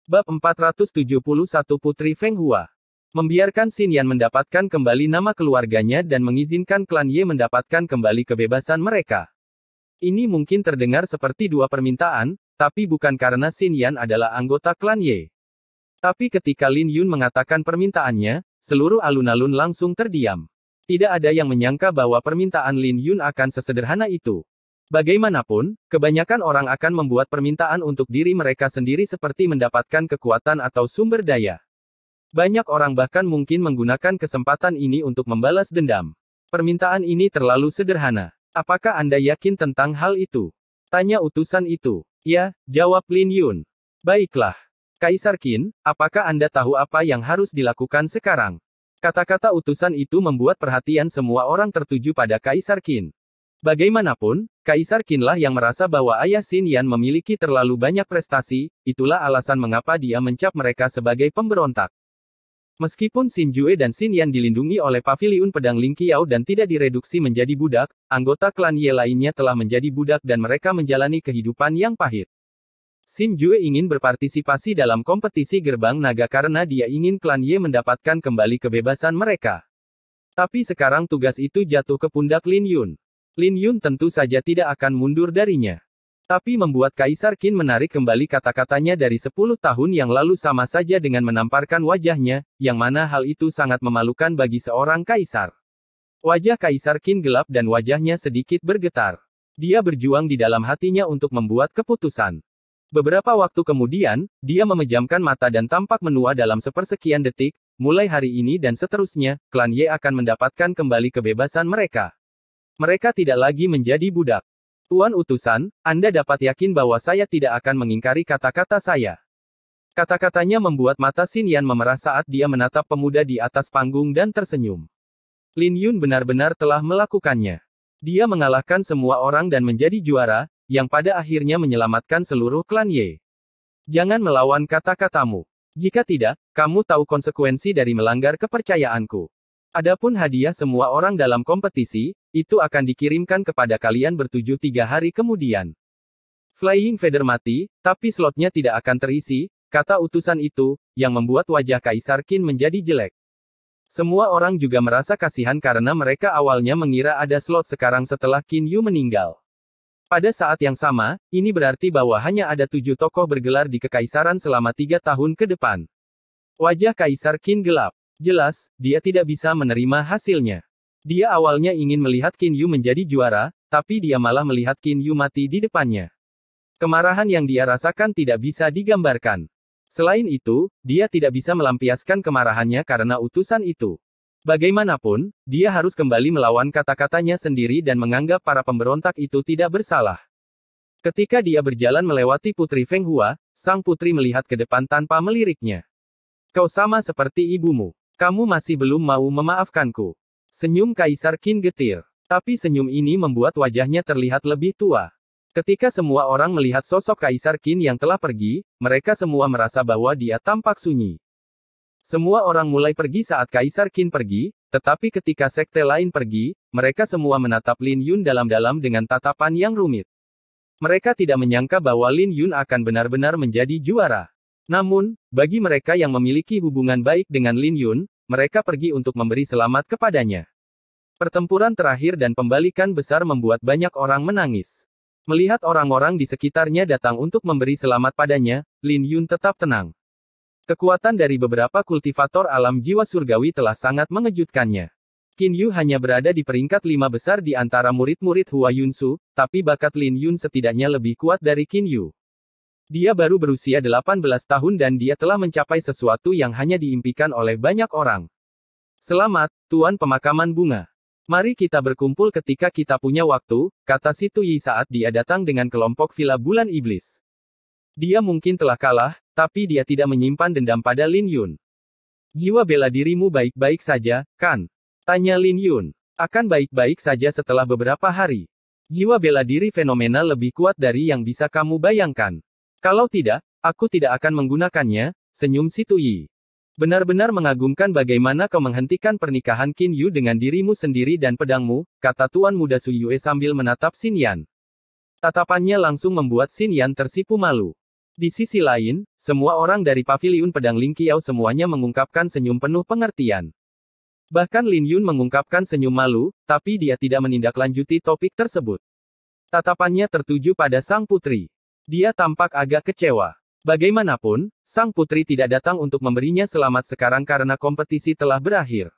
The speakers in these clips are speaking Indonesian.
Bab 471 Putri Feng Hua. Membiarkan Xin Yan mendapatkan kembali nama keluarganya dan mengizinkan klan Ye mendapatkan kembali kebebasan mereka. Ini mungkin terdengar seperti dua permintaan, tapi bukan karena Xin Yan adalah anggota klan Ye. Tapi ketika Lin Yun mengatakan permintaannya, seluruh alun-alun langsung terdiam. Tidak ada yang menyangka bahwa permintaan Lin Yun akan sesederhana itu. Bagaimanapun, kebanyakan orang akan membuat permintaan untuk diri mereka sendiri seperti mendapatkan kekuatan atau sumber daya. Banyak orang bahkan mungkin menggunakan kesempatan ini untuk membalas dendam. Permintaan ini terlalu sederhana. Apakah Anda yakin tentang hal itu? Tanya utusan itu. Ya, jawab Lin Yun. Baiklah. Kaisar Qin, apakah Anda tahu apa yang harus dilakukan sekarang? Kata-kata utusan itu membuat perhatian semua orang tertuju pada Kaisar Qin. Bagaimanapun, Kaisar Qinlah yang merasa bahwa ayah Xin Yan memiliki terlalu banyak prestasi, itulah alasan mengapa dia mencap mereka sebagai pemberontak. Meskipun Xin Jue dan Xin Yan dilindungi oleh Paviliun Pedang Ling Qiao dan tidak direduksi menjadi budak, anggota klan Ye lainnya telah menjadi budak dan mereka menjalani kehidupan yang pahit. Xin Jue ingin berpartisipasi dalam kompetisi gerbang naga karena dia ingin klan Ye mendapatkan kembali kebebasan mereka. Tapi sekarang tugas itu jatuh ke pundak Lin Yun. Lin Yun tentu saja tidak akan mundur darinya. Tapi membuat Kaisar Qin menarik kembali kata-katanya dari 10 tahun yang lalu sama saja dengan menamparkan wajahnya, yang mana hal itu sangat memalukan bagi seorang kaisar. Wajah Kaisar Qin gelap dan wajahnya sedikit bergetar. Dia berjuang di dalam hatinya untuk membuat keputusan. Beberapa waktu kemudian, dia memejamkan mata dan tampak menua dalam sepersekian detik, mulai hari ini dan seterusnya, klan Ye akan mendapatkan kembali kebebasan mereka. Mereka tidak lagi menjadi budak. Tuan utusan, Anda dapat yakin bahwa saya tidak akan mengingkari kata-kata saya. Kata-katanya membuat mata Xin Yan memerah saat dia menatap pemuda di atas panggung dan tersenyum. Lin Yun benar-benar telah melakukannya. Dia mengalahkan semua orang dan menjadi juara, yang pada akhirnya menyelamatkan seluruh klan Ye. Jangan melawan kata-katamu. Jika tidak, kamu tahu konsekuensi dari melanggar kepercayaanku. Adapun hadiah semua orang dalam kompetisi, itu akan dikirimkan kepada kalian bertujuh 3 hari kemudian. Flying Feather mati, tapi slotnya tidak akan terisi, kata utusan itu, yang membuat wajah Kaisar Qin menjadi jelek. Semua orang juga merasa kasihan karena mereka awalnya mengira ada slot sekarang setelah Qin Yu meninggal. Pada saat yang sama, ini berarti bahwa hanya ada 7 tokoh bergelar di kekaisaran selama 3 tahun ke depan. Wajah Kaisar Qin gelap. Jelas, dia tidak bisa menerima hasilnya. Dia awalnya ingin melihat Qin Yu menjadi juara, tapi dia malah melihat Qin Yu mati di depannya. Kemarahan yang dia rasakan tidak bisa digambarkan. Selain itu, dia tidak bisa melampiaskan kemarahannya karena utusan itu. Bagaimanapun, dia harus kembali melawan kata-katanya sendiri dan menganggap para pemberontak itu tidak bersalah. Ketika dia berjalan melewati Putri Feng Hua, sang putri melihat ke depan tanpa meliriknya. Kau sama seperti ibumu. Kamu masih belum mau memaafkanku. Senyum Kaisar Qin getir. Tapi senyum ini membuat wajahnya terlihat lebih tua. Ketika semua orang melihat sosok Kaisar Qin yang telah pergi, mereka semua merasa bahwa dia tampak sunyi. Semua orang mulai pergi saat Kaisar Qin pergi, tetapi ketika sekte lain pergi, mereka semua menatap Lin Yun dalam-dalam dengan tatapan yang rumit. Mereka tidak menyangka bahwa Lin Yun akan benar-benar menjadi juara. Namun, bagi mereka yang memiliki hubungan baik dengan Lin Yun, mereka pergi untuk memberi selamat kepadanya. Pertempuran terakhir dan pembalikan besar membuat banyak orang menangis. Melihat orang-orang di sekitarnya datang untuk memberi selamat padanya, Lin Yun tetap tenang. Kekuatan dari beberapa kultivator alam jiwa surgawi telah sangat mengejutkannya. Qin Yu hanya berada di peringkat 5 besar di antara murid-murid Hua Yunsu, tapi bakat Lin Yun setidaknya lebih kuat dari Qin Yu. Dia baru berusia 18 tahun dan dia telah mencapai sesuatu yang hanya diimpikan oleh banyak orang. Selamat, Tuan Pemakaman Bunga. Mari kita berkumpul ketika kita punya waktu, kata Si Tuyi saat dia datang dengan kelompok Villa Bulan Iblis. Dia mungkin telah kalah, tapi dia tidak menyimpan dendam pada Lin Yun. Jiwa bela dirimu baik-baik saja, kan? Tanya Lin Yun. Akan baik-baik saja setelah beberapa hari. Jiwa bela diri fenomenal lebih kuat dari yang bisa kamu bayangkan. Kalau tidak, aku tidak akan menggunakannya, senyum Si Tuyi. Benar-benar mengagumkan bagaimana kau menghentikan pernikahan Qin Yu dengan dirimu sendiri dan pedangmu, kata Tuan Muda Su Yue sambil menatap Xin Yan. Tatapannya langsung membuat Xin Yan tersipu malu. Di sisi lain, semua orang dari paviliun pedang Ling Qiao semuanya mengungkapkan senyum penuh pengertian. Bahkan Lin Yun mengungkapkan senyum malu, tapi dia tidak menindaklanjuti topik tersebut. Tatapannya tertuju pada sang putri. Dia tampak agak kecewa. Bagaimanapun, sang putri tidak datang untuk memberinya selamat sekarang karena kompetisi telah berakhir.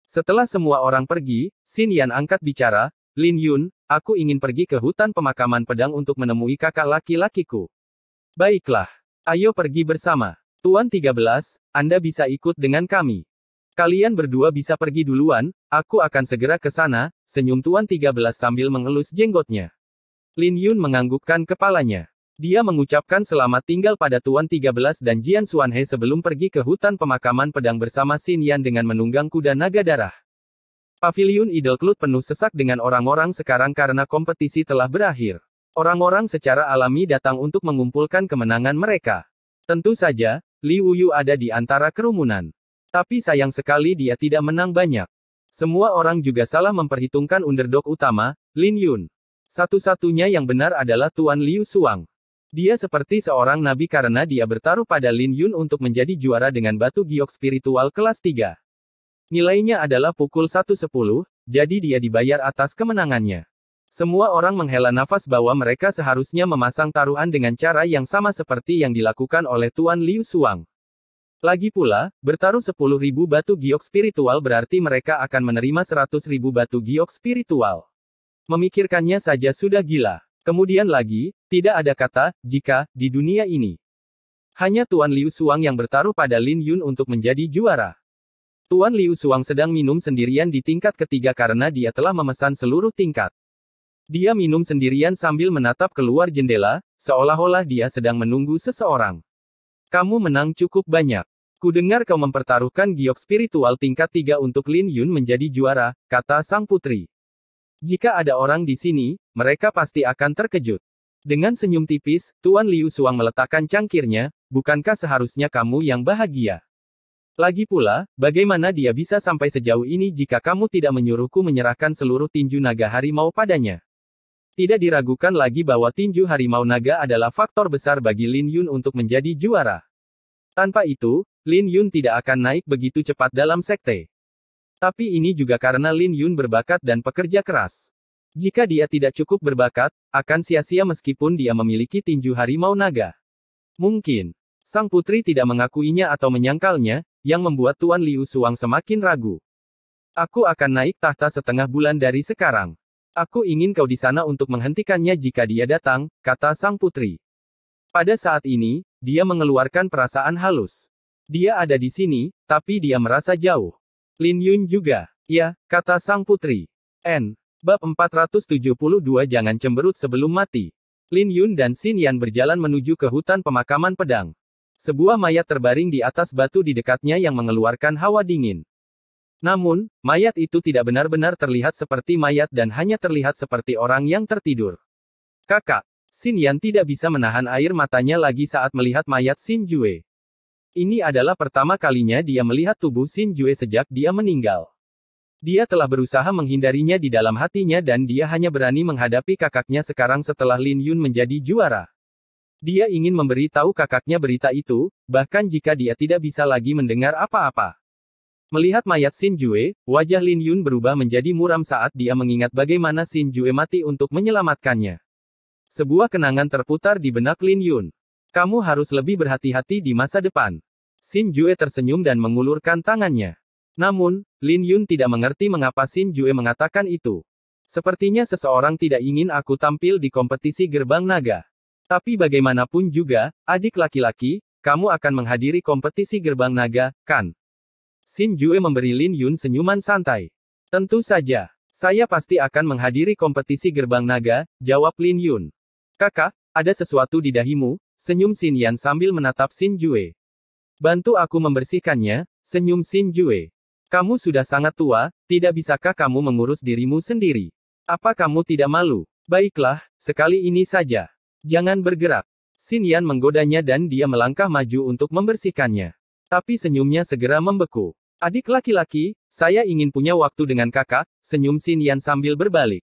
Setelah semua orang pergi, Xin Yan angkat bicara, Lin Yun, aku ingin pergi ke hutan pemakaman pedang untuk menemui kakak laki-lakiku. Baiklah. Ayo pergi bersama. Tuan 13, Anda bisa ikut dengan kami. Kalian berdua bisa pergi duluan, aku akan segera ke sana, senyum Tuan 13 sambil mengelus jenggotnya. Lin Yun menganggukkan kepalanya. Dia mengucapkan selamat tinggal pada Tuan 13 dan Jian Xuanhe sebelum pergi ke hutan pemakaman pedang bersama Xin Yan dengan menunggang kuda naga darah. Paviliun Idol Cloud penuh sesak dengan orang-orang sekarang karena kompetisi telah berakhir. Orang-orang secara alami datang untuk mengumpulkan kemenangan mereka. Tentu saja, Li Wuyu ada di antara kerumunan. Tapi sayang sekali dia tidak menang banyak. Semua orang juga salah memperhitungkan underdog utama, Lin Yun. Satu-satunya yang benar adalah Tuan Liu Suang. Dia seperti seorang nabi karena dia bertaruh pada Lin Yun untuk menjadi juara dengan batu giok spiritual kelas 3. Nilainya adalah pukul 1:10, jadi dia dibayar atas kemenangannya. Semua orang menghela nafas bahwa mereka seharusnya memasang taruhan dengan cara yang sama seperti yang dilakukan oleh Tuan Liu Suang. Lagi pula, bertaruh 10.000 batu giok spiritual berarti mereka akan menerima 100.000 batu giok spiritual. Memikirkannya saja sudah gila. Kemudian lagi, tidak ada kata, jika, di dunia ini. Hanya Tuan Liu Suang yang bertaruh pada Lin Yun untuk menjadi juara. Tuan Liu Suang sedang minum sendirian di tingkat ketiga karena dia telah memesan seluruh tingkat. Dia minum sendirian sambil menatap keluar jendela, seolah-olah dia sedang menunggu seseorang. Kamu menang cukup banyak. Kudengar kau mempertaruhkan giok spiritual tingkat 3 untuk Lin Yun menjadi juara, kata sang putri. Jika ada orang di sini, mereka pasti akan terkejut. Dengan senyum tipis, Tuan Liu Suang meletakkan cangkirnya, bukankah seharusnya kamu yang bahagia? Lagi pula, bagaimana dia bisa sampai sejauh ini jika kamu tidak menyuruhku menyerahkan seluruh tinju naga harimau padanya? Tidak diragukan lagi bahwa tinju harimau naga adalah faktor besar bagi Lin Yun untuk menjadi juara. Tanpa itu, Lin Yun tidak akan naik begitu cepat dalam sekte. Tapi ini juga karena Lin Yun berbakat dan pekerja keras. Jika dia tidak cukup berbakat, akan sia-sia meskipun dia memiliki tinju harimau naga. Mungkin, sang putri tidak mengakuinya atau menyangkalnya, yang membuat Tuan Liu Suang semakin ragu. Aku akan naik tahta setengah bulan dari sekarang. Aku ingin kau di sana untuk menghentikannya jika dia datang, kata sang putri. Pada saat ini, dia mengeluarkan perasaan halus. Dia ada di sini, tapi dia merasa jauh. Lin Yun juga. Ya, kata sang putri. Bab 472 Jangan cemberut sebelum mati. Lin Yun dan Xin Yan berjalan menuju ke hutan pemakaman pedang. Sebuah mayat terbaring di atas batu di dekatnya yang mengeluarkan hawa dingin. Namun, mayat itu tidak benar-benar terlihat seperti mayat dan hanya terlihat seperti orang yang tertidur. Kakak, Xin Yan tidak bisa menahan air matanya lagi saat melihat mayat Xin Jue. Ini adalah pertama kalinya dia melihat tubuh Xin Jue sejak dia meninggal. Dia telah berusaha menghindarinya di dalam hatinya dan dia hanya berani menghadapi kakaknya sekarang setelah Lin Yun menjadi juara. Dia ingin memberi tahu kakaknya berita itu, bahkan jika dia tidak bisa lagi mendengar apa-apa. Melihat mayat Xin Jue, wajah Lin Yun berubah menjadi muram saat dia mengingat bagaimana Xin Jue mati untuk menyelamatkannya. Sebuah kenangan terputar di benak Lin Yun. Kamu harus lebih berhati-hati di masa depan. Xin Jue tersenyum dan mengulurkan tangannya. Namun, Lin Yun tidak mengerti mengapa Xin Jue mengatakan itu. Sepertinya seseorang tidak ingin aku tampil di kompetisi gerbang naga. Tapi bagaimanapun juga, adik laki-laki, kamu akan menghadiri kompetisi gerbang naga, kan? Xin Jue memberi Lin Yun senyuman santai. Tentu saja. Saya pasti akan menghadiri kompetisi gerbang naga, jawab Lin Yun. Kakak, ada sesuatu di dahimu, senyum Xin Yan sambil menatap Xin Jue. Bantu aku membersihkannya, senyum Xin Jue. Kamu sudah sangat tua, tidak bisakah kamu mengurus dirimu sendiri? Apa kamu tidak malu? Baiklah, sekali ini saja. Jangan bergerak. Xin Yan menggodanya dan dia melangkah maju untuk membersihkannya. Tapi senyumnya segera membeku. Adik laki-laki, saya ingin punya waktu dengan kakak, senyum Xin Yan sambil berbalik.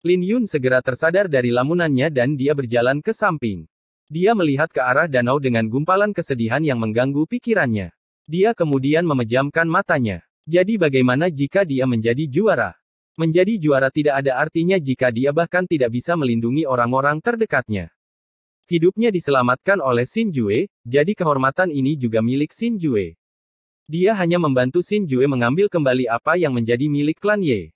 Lin Yun segera tersadar dari lamunannya dan dia berjalan ke samping. Dia melihat ke arah danau dengan gumpalan kesedihan yang mengganggu pikirannya. Dia kemudian memejamkan matanya. Jadi bagaimana jika dia menjadi juara? Menjadi juara tidak ada artinya jika dia bahkan tidak bisa melindungi orang-orang terdekatnya. Hidupnya diselamatkan oleh Xin Jue, jadi kehormatan ini juga milik Xin Jue. Dia hanya membantu Xin Jue mengambil kembali apa yang menjadi milik klan Ye.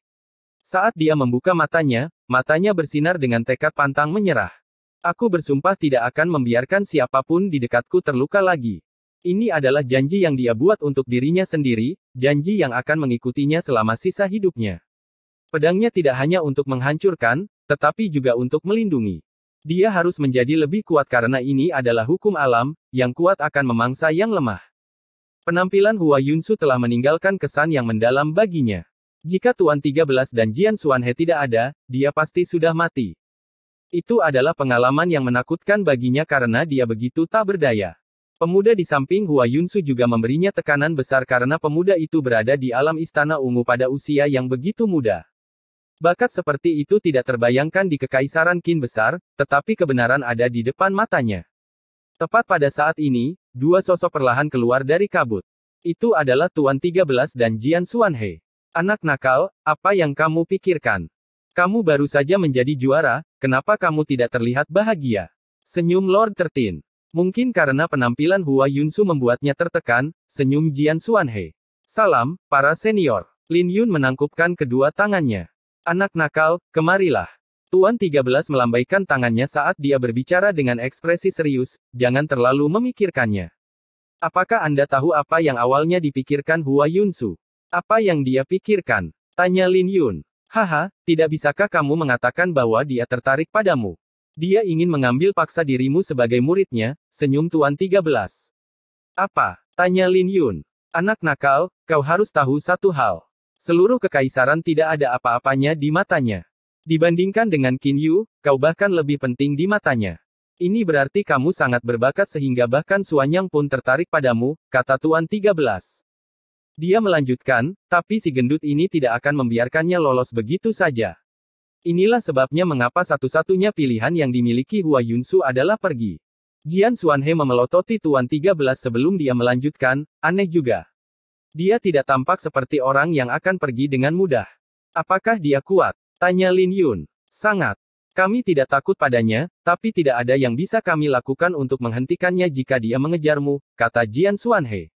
Saat dia membuka matanya bersinar dengan tekad pantang menyerah. Aku bersumpah tidak akan membiarkan siapapun di dekatku terluka lagi. Ini adalah janji yang dia buat untuk dirinya sendiri, janji yang akan mengikutinya selama sisa hidupnya. Pedangnya tidak hanya untuk menghancurkan, tetapi juga untuk melindungi. Dia harus menjadi lebih kuat karena ini adalah hukum alam, yang kuat akan memangsa yang lemah. Penampilan Hua Yunsu telah meninggalkan kesan yang mendalam baginya. Jika Tuan 13 dan Jian Xuanhe tidak ada, dia pasti sudah mati. Itu adalah pengalaman yang menakutkan baginya karena dia begitu tak berdaya. Pemuda di samping Hua Yunsu juga memberinya tekanan besar karena pemuda itu berada di alam istana ungu pada usia yang begitu muda. Bakat seperti itu tidak terbayangkan di Kekaisaran Qin besar, tetapi kebenaran ada di depan matanya. Tepat pada saat ini, dua sosok perlahan keluar dari kabut. Itu adalah Tuan 13 dan Jian Xuanhe. Anak nakal, apa yang kamu pikirkan? Kamu baru saja menjadi juara, kenapa kamu tidak terlihat bahagia? Senyum Lord 13. Mungkin karena penampilan Hua Yunsu membuatnya tertekan, senyum Jian Xuanhe. Salam, para senior. Lin Yun menangkupkan kedua tangannya. Anak nakal, kemarilah. Tuan 13 melambaikan tangannya saat dia berbicara dengan ekspresi serius, jangan terlalu memikirkannya. Apakah Anda tahu apa yang awalnya dipikirkan Hua Yunsu? Apa yang dia pikirkan? Tanya Lin Yun. Haha, tidak bisakah kamu mengatakan bahwa dia tertarik padamu? Dia ingin mengambil paksa dirimu sebagai muridnya, senyum Tuan 13. Apa? Tanya Lin Yun. Anak nakal, kau harus tahu satu hal. Seluruh kekaisaran tidak ada apa-apanya di matanya. Dibandingkan dengan Qin Yu, kau bahkan lebih penting di matanya. Ini berarti kamu sangat berbakat sehingga bahkan Suanyang pun tertarik padamu, kata Tuan 13. Dia melanjutkan, tapi si gendut ini tidak akan membiarkannya lolos begitu saja. Inilah sebabnya mengapa satu-satunya pilihan yang dimiliki Hua Yunsu adalah pergi. Jian Xuanhe memelototi Tuan 13 sebelum dia melanjutkan, aneh juga. Dia tidak tampak seperti orang yang akan pergi dengan mudah. Apakah dia kuat? Tanya Lin Yun. Sangat. Kami tidak takut padanya, tapi tidak ada yang bisa kami lakukan untuk menghentikannya jika dia mengejarmu, kata Jian Xuanhe.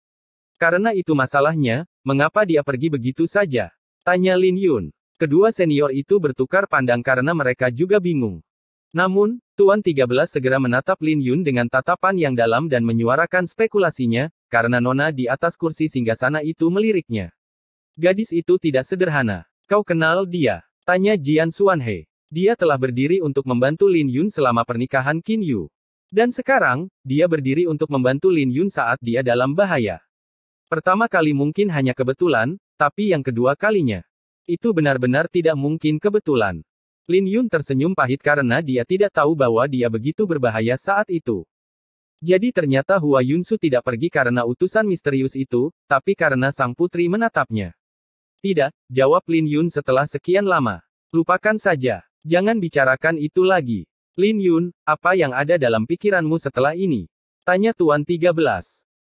Karena itu masalahnya, mengapa dia pergi begitu saja? Tanya Lin Yun. Kedua senior itu bertukar pandang karena mereka juga bingung. Namun, Tuan 13 segera menatap Lin Yun dengan tatapan yang dalam dan menyuarakan spekulasinya, karena nona di atas kursi singgasana itu meliriknya. Gadis itu tidak sederhana. Kau kenal dia? Tanya Jian Xuanhe. Dia telah berdiri untuk membantu Lin Yun selama pernikahan Qin Yu. Dan sekarang, dia berdiri untuk membantu Lin Yun saat dia dalam bahaya. Pertama kali mungkin hanya kebetulan, tapi yang kedua kalinya. Itu benar-benar tidak mungkin kebetulan. Lin Yun tersenyum pahit karena dia tidak tahu bahwa dia begitu berbahaya saat itu. Jadi ternyata Hua Yunsu tidak pergi karena utusan misterius itu, tapi karena sang putri menatapnya. Tidak, jawab Lin Yun setelah sekian lama. Lupakan saja. Jangan bicarakan itu lagi. Lin Yun, apa yang ada dalam pikiranmu setelah ini? Tanya Tuan 13.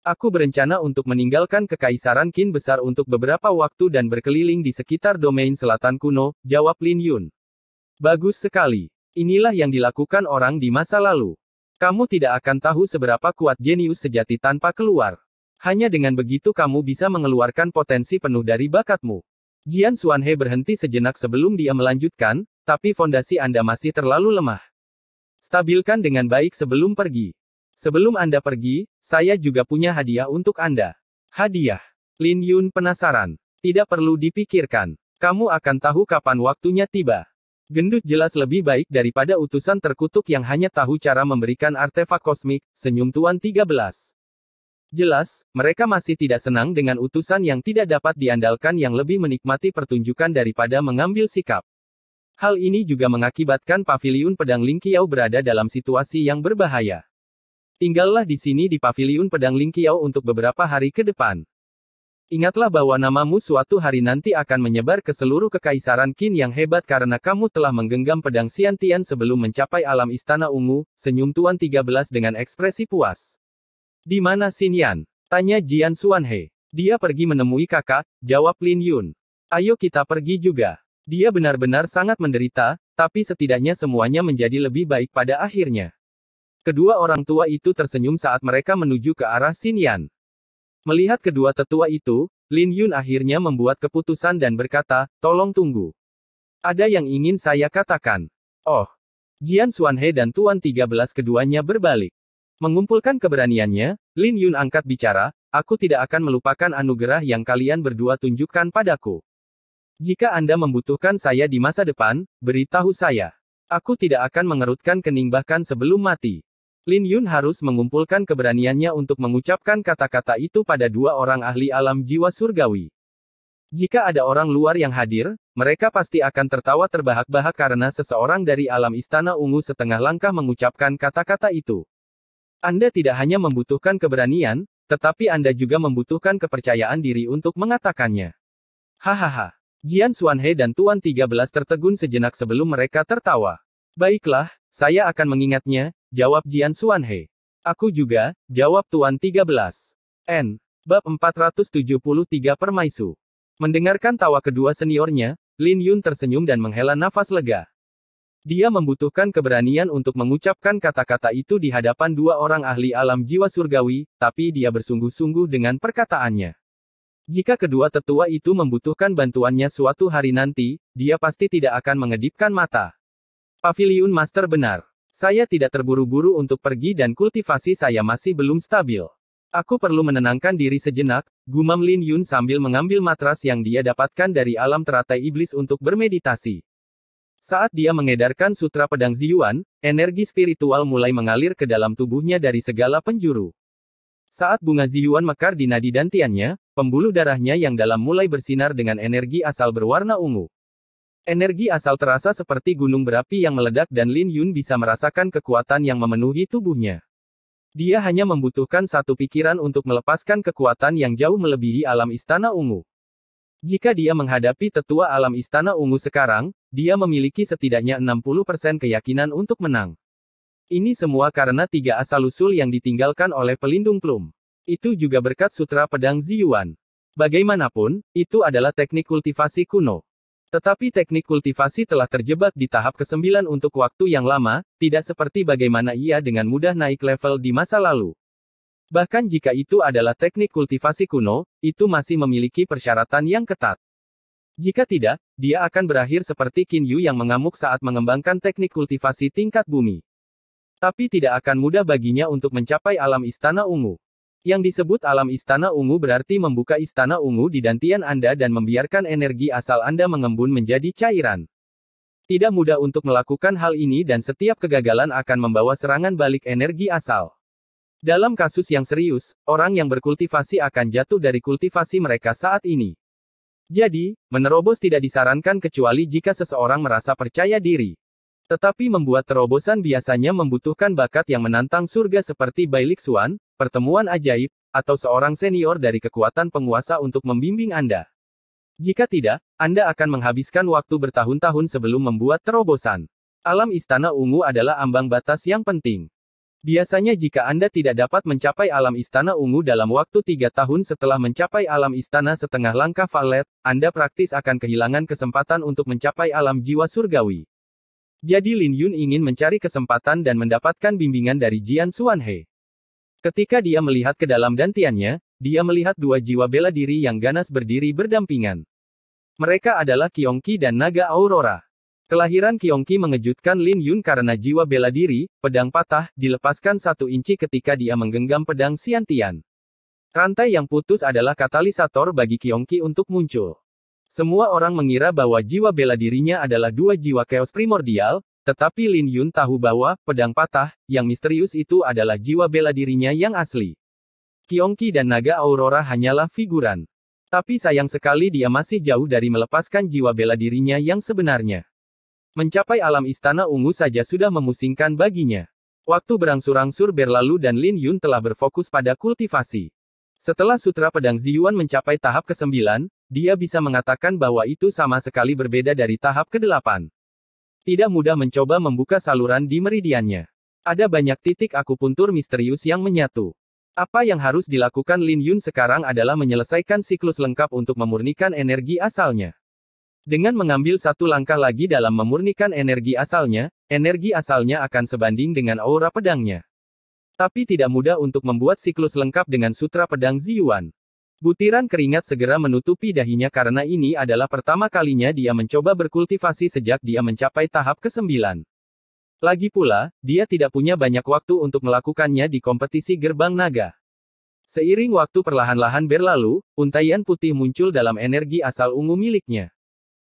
Aku berencana untuk meninggalkan Kekaisaran Qin besar untuk beberapa waktu dan berkeliling di sekitar domain selatan kuno, jawab Lin Yun. Bagus sekali. Inilah yang dilakukan orang di masa lalu. Kamu tidak akan tahu seberapa kuat jenius sejati tanpa keluar. Hanya dengan begitu kamu bisa mengeluarkan potensi penuh dari bakatmu. Jian Xuanhe berhenti sejenak sebelum dia melanjutkan, tapi fondasi Anda masih terlalu lemah. Stabilkan dengan baik sebelum pergi. Sebelum Anda pergi, saya juga punya hadiah untuk Anda. Hadiah. Lin Yun penasaran. Tidak perlu dipikirkan. Kamu akan tahu kapan waktunya tiba. Gendut jelas lebih baik daripada utusan terkutuk yang hanya tahu cara memberikan artefak kosmik, senyum Tuan 13. Jelas, mereka masih tidak senang dengan utusan yang tidak dapat diandalkan yang lebih menikmati pertunjukan daripada mengambil sikap. Hal ini juga mengakibatkan paviliun pedang Ling Qiao berada dalam situasi yang berbahaya. Tinggallah di sini di paviliun pedang Ling Qiao untuk beberapa hari ke depan. Ingatlah bahwa namamu suatu hari nanti akan menyebar ke seluruh kekaisaran Qin yang hebat karena kamu telah menggenggam pedang Xiantian sebelum mencapai alam Istana Ungu, senyum Tuan 13 dengan ekspresi puas. Di mana Xin Yan? Tanya Jian Xuanhe. Dia pergi menemui kakak, jawab Lin Yun. Ayo kita pergi juga. Dia benar-benar sangat menderita, tapi setidaknya semuanya menjadi lebih baik pada akhirnya. Kedua orang tua itu tersenyum saat mereka menuju ke arah Xin Yan. Melihat kedua tetua itu, Lin Yun akhirnya membuat keputusan dan berkata, tolong tunggu. Ada yang ingin saya katakan. Oh. Jian Xuanhe dan Tuan 13 keduanya berbalik. Mengumpulkan keberaniannya, Lin Yun angkat bicara, aku tidak akan melupakan anugerah yang kalian berdua tunjukkan padaku. Jika Anda membutuhkan saya di masa depan, beritahu saya. Aku tidak akan mengerutkan kening bahkan sebelum mati. Lin Yun harus mengumpulkan keberaniannya untuk mengucapkan kata-kata itu pada dua orang ahli alam jiwa surgawi. Jika ada orang luar yang hadir, mereka pasti akan tertawa terbahak-bahak karena seseorang dari alam Istana Ungu setengah langkah mengucapkan kata-kata itu. Anda tidak hanya membutuhkan keberanian, tetapi Anda juga membutuhkan kepercayaan diri untuk mengatakannya. Hahaha. Jian Xuanhe dan Tuan 13 tertegun sejenak sebelum mereka tertawa. Baiklah, saya akan mengingatnya, jawab Jian Xuanhe. Aku juga, jawab Tuan 13. Bab 473 Permaisu. Mendengarkan tawa kedua seniornya, Lin Yun tersenyum dan menghela nafas lega. Dia membutuhkan keberanian untuk mengucapkan kata-kata itu di hadapan dua orang ahli alam jiwa surgawi, tapi dia bersungguh-sungguh dengan perkataannya. Jika kedua tetua itu membutuhkan bantuannya suatu hari nanti, dia pasti tidak akan mengedipkan mata. Paviliun Master benar. Saya tidak terburu-buru untuk pergi dan kultivasi saya masih belum stabil. Aku perlu menenangkan diri sejenak, gumam Lin Yun sambil mengambil matras yang dia dapatkan dari alam teratai iblis untuk bermeditasi. Saat dia mengedarkan sutra pedang Ziyuan, energi spiritual mulai mengalir ke dalam tubuhnya dari segala penjuru. Saat bunga Ziyuan mekar di nadi dantiannya, pembuluh darahnya yang dalam mulai bersinar dengan energi asal berwarna ungu. Energi asal terasa seperti gunung berapi yang meledak dan Lin Yun bisa merasakan kekuatan yang memenuhi tubuhnya. Dia hanya membutuhkan satu pikiran untuk melepaskan kekuatan yang jauh melebihi alam Istana Ungu. Jika dia menghadapi tetua alam Istana Ungu sekarang, dia memiliki setidaknya 60% keyakinan untuk menang. Ini semua karena 3 asal-usul yang ditinggalkan oleh pelindung Plum. Itu juga berkat sutra pedang Ziyuan. Bagaimanapun, itu adalah teknik kultivasi kuno. Tetapi teknik kultivasi telah terjebak di tahap ke-9 untuk waktu yang lama, tidak seperti bagaimana ia dengan mudah naik level di masa lalu. Bahkan jika itu adalah teknik kultivasi kuno, itu masih memiliki persyaratan yang ketat. Jika tidak, dia akan berakhir seperti Qin Yu yang mengamuk saat mengembangkan teknik kultivasi tingkat bumi. Tapi tidak akan mudah baginya untuk mencapai alam Istana Ungu. Yang disebut alam Istana Ungu berarti membuka Istana Ungu di dantian Anda dan membiarkan energi asal Anda mengembun menjadi cairan. Tidak mudah untuk melakukan hal ini dan setiap kegagalan akan membawa serangan balik energi asal. Dalam kasus yang serius, orang yang berkultivasi akan jatuh dari kultivasi mereka saat ini. Jadi, menerobos tidak disarankan kecuali jika seseorang merasa percaya diri. Tetapi membuat terobosan biasanya membutuhkan bakat yang menantang surga seperti Bailik Xuan, pertemuan ajaib, atau seorang senior dari kekuatan penguasa untuk membimbing Anda. Jika tidak, Anda akan menghabiskan waktu bertahun-tahun sebelum membuat terobosan. Alam Istana Ungu adalah ambang batas yang penting. Biasanya jika Anda tidak dapat mencapai alam Istana Ungu dalam waktu 3 tahun setelah mencapai alam Istana setengah langkah valet, Anda praktis akan kehilangan kesempatan untuk mencapai alam jiwa surgawi. Jadi Lin Yun ingin mencari kesempatan dan mendapatkan bimbingan dari Jian Xuanhe. Ketika dia melihat ke dalam dantiannya, dia melihat 2 jiwa bela diri yang ganas berdiri berdampingan. Mereka adalah Qiongqi dan Naga Aurora. Kelahiran Qiongqi mengejutkan Lin Yun karena jiwa bela diri, pedang patah, dilepaskan 1 inci ketika dia menggenggam pedang Xiantian. Rantai yang putus adalah katalisator bagi Qiongqi untuk muncul. Semua orang mengira bahwa jiwa bela dirinya adalah 2 jiwa chaos primordial, tetapi Lin Yun tahu bahwa pedang patah yang misterius itu adalah jiwa bela dirinya yang asli. Qiongqi dan Naga Aurora hanyalah figuran. Tapi sayang sekali dia masih jauh dari melepaskan jiwa bela dirinya yang sebenarnya. Mencapai alam Istana Ungu saja sudah memusingkan baginya. Waktu berangsur-angsur berlalu dan Lin Yun telah berfokus pada kultivasi. Setelah Sutra Pedang Ziyuan mencapai tahap ke-9, dia bisa mengatakan bahwa itu sama sekali berbeda dari tahap ke-8. Tidak mudah mencoba membuka saluran di meridiannya. Ada banyak titik akupuntur misterius yang menyatu. Apa yang harus dilakukan Lin Yun sekarang adalah menyelesaikan siklus lengkap untuk memurnikan energi asalnya. Dengan mengambil satu langkah lagi dalam memurnikan energi asalnya akan sebanding dengan aura pedangnya. Tapi tidak mudah untuk membuat siklus lengkap dengan Sutra Pedang Ziyuan. Butiran keringat segera menutupi dahinya karena ini adalah pertama kalinya dia mencoba berkultivasi sejak dia mencapai tahap ke-9. Lagi pula, dia tidak punya banyak waktu untuk melakukannya di kompetisi gerbang naga. Seiring waktu perlahan-lahan berlalu, untaian putih muncul dalam energi asal ungu miliknya.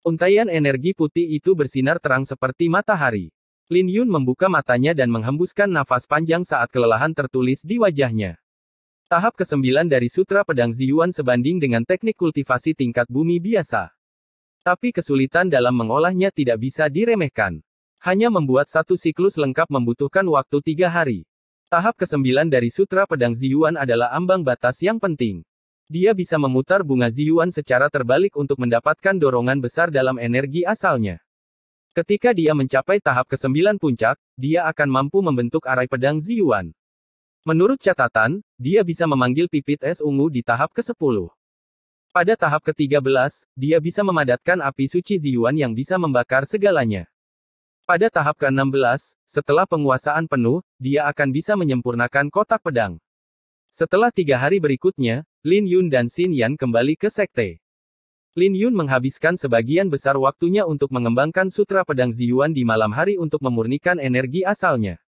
Untaian energi putih itu bersinar terang seperti matahari. Lin Yun membuka matanya dan menghembuskan nafas panjang saat kelelahan tertulis di wajahnya. Tahap ke-9 dari Sutra Pedang Ziyuan sebanding dengan teknik kultivasi tingkat bumi biasa. Tapi kesulitan dalam mengolahnya tidak bisa diremehkan. Hanya membuat satu siklus lengkap membutuhkan waktu 3 hari. Tahap ke-9 dari Sutra Pedang Ziyuan adalah ambang batas yang penting. Dia bisa memutar bunga Ziyuan secara terbalik untuk mendapatkan dorongan besar dalam energi asalnya. Ketika dia mencapai tahap ke-9 puncak, dia akan mampu membentuk arai pedang Ziyuan. Menurut catatan, dia bisa memanggil pipit es ungu di tahap ke-10. Pada tahap ke-13, dia bisa memadatkan api suci Ziyuan yang bisa membakar segalanya. Pada tahap ke-16, setelah penguasaan penuh, dia akan bisa menyempurnakan kotak pedang. Setelah 3 hari berikutnya, Lin Yun dan Xin Yan kembali ke sekte. Lin Yun menghabiskan sebagian besar waktunya untuk mengembangkan Sutra Pedang Ziyuan di malam hari untuk memurnikan energi asalnya.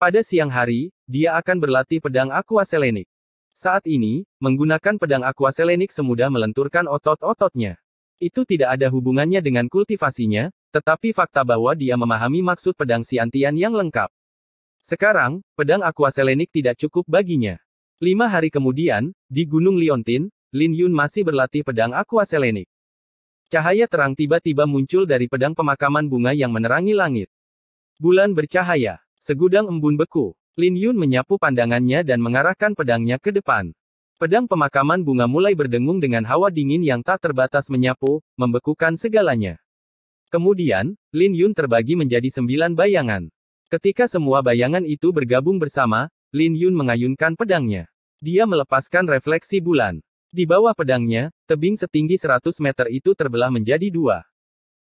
Pada siang hari, dia akan berlatih pedang aquaselenik. Saat ini, menggunakan pedang aquaselenik semudah melenturkan otot-ototnya. Itu tidak ada hubungannya dengan kultivasinya, tetapi fakta bahwa dia memahami maksud pedang Xiantian yang lengkap. Sekarang, pedang aquaselenik tidak cukup baginya. 5 hari kemudian, di Gunung Liontin, Lin Yun masih berlatih pedang aquaselenik. Cahaya terang tiba-tiba muncul dari pedang pemakaman bunga yang menerangi langit. Bulan bercahaya. Segudang embun beku. Lin Yun menyapu pandangannya dan mengarahkan pedangnya ke depan. Pedang pemakaman bunga mulai berdengung dengan hawa dingin yang tak terbatas menyapu, membekukan segalanya. Kemudian, Lin Yun terbagi menjadi 9 bayangan. Ketika semua bayangan itu bergabung bersama, Lin Yun mengayunkan pedangnya. Dia melepaskan refleksi bulan. Di bawah pedangnya, tebing setinggi 100 meter itu terbelah menjadi 2.